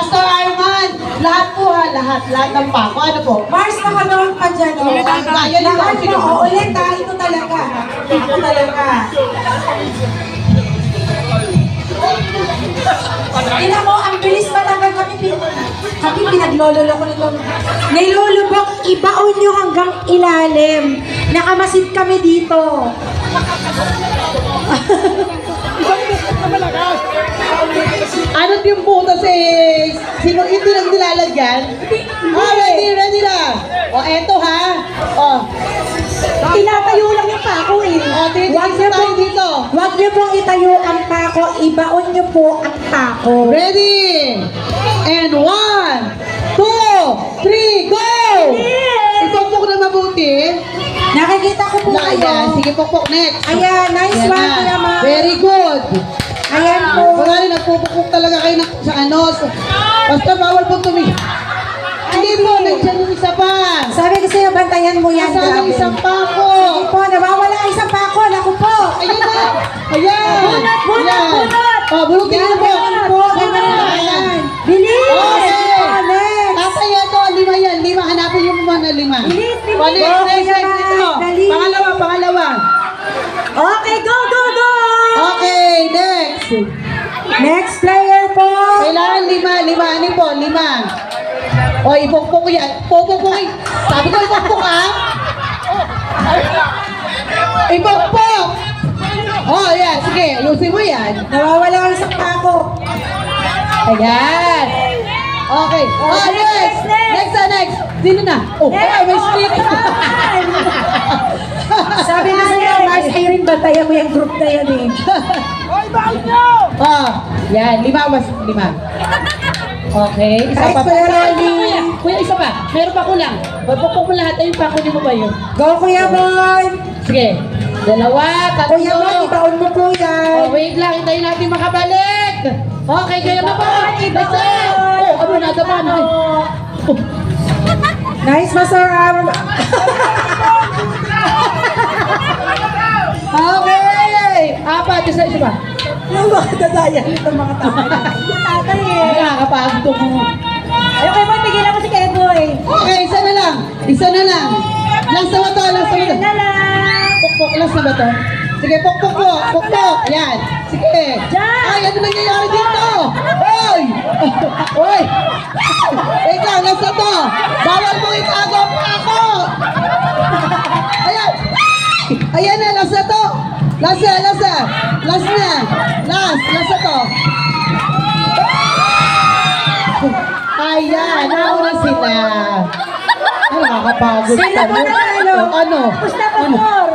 Pastor Arman, lahat po ha, lahat ng pako. Ano po? Mars, nakalawag pa dyan. Oh. Lahat mo, ulit ha, ito talaga. Ito talaga. Tingnan mo, ang bilis pa lang kami pinaglololo ko nito. Nilulubok, ibaon nyo hanggang ilalim. Nakamasid kami dito. Ano yung puto sino ito lang nilalagyan? Ready na. O, eto ha. O. Tinatayo lang yung pako eh. O, titigisa tayo dito. Huwag niyo pong itayo ang pako, ibaon niyo po ang pako. Ready! And 1, 2, 3, go! Ipokpok na mabuti. Nakikita ko po Ayan, kayo. sige pokpok, next. Ayan, nice Ayan one, na. Kuya Ma. Very good. Ayan po. Wala rin, nagpupukpok talaga kayo sa ano. Basta bawal po Hindi po, nandiyan yung isa pa. Sabi ko sa'yo, bantayan mo yan. Nasaan ang grabe. isang pako? Sige po, nawawala ang isang pako. Naku po. Ayun na. Ayan. Bunot. Ayan. O, bunutin Yan, niyo po. ganun po. Ganun. Bilis. Okay. Next. Tatay, ito, 5 yan. 5. Hanapin niyo mo na 5. Bilis, bilis. O, next. Ito. Dali. Pangalawa. Okay, go. Okay, next. Next player po. Kailangan 5. Ano po? 5. O, ipokpok ko yan. Pokpok. Sabi ko, ipokpok ha? Ipokpok! O, yan. Sige, ayusin mo yan. Nawawala ang isang pako. Ayan. Okay. Oh, next. Next. Sino na? Oh, may split. Sabi na sa'yo, Mars, Irene, bantayan mo yung group na yan eh. Oh, yan. 5 mas 5. Okay. Isa pa. Kuya, isa pa. Meron pa kulang. Pagpupok mo lahat. Ayun pa. Kunin mo ba yun? Go, Kuya Boy! Sige. 2, 3. Kuya Boy, ibaon mo po yan. Oh, wait lang. Hintayin natin makabalik. Okay, kayo na po. Next. Oh, ano na daman. Oh. Nice, Pastor Arm. Okay. Apat. Isa pa. Yung mga dadaya itong mga tao. Yung tatay eh. Nakakapagod ko. Ayun kayo, tigilan mo si Kuya Boy. Okay, isa na lang. Last na ba to? Ayun na lang. Pokpok, last na ba to? Sige, pokpok po. Pokpok. Yan. Sige. Diyan. Ay, ano nangyayari dito? Hoy! Hoy! Wait lang, last na to. Bawal mo itago pa ako. Ayan. Ayan na, last na to. Last na to. Ayan, nauna sila. Ay, nakakapagod. Sino po na ano? Ano? Pusta Pastor.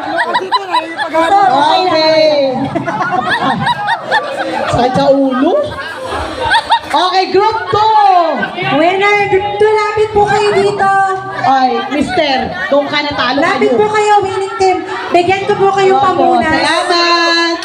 Pastor, Okay. Sakit sa ulo? Okay, group 2. Winner, lapit po kayo dito. Ay, mister, doon ka natalo Lapit kayo. po kayo, winning team. Bigyan ko po kayo Opo, pamunas. salamat.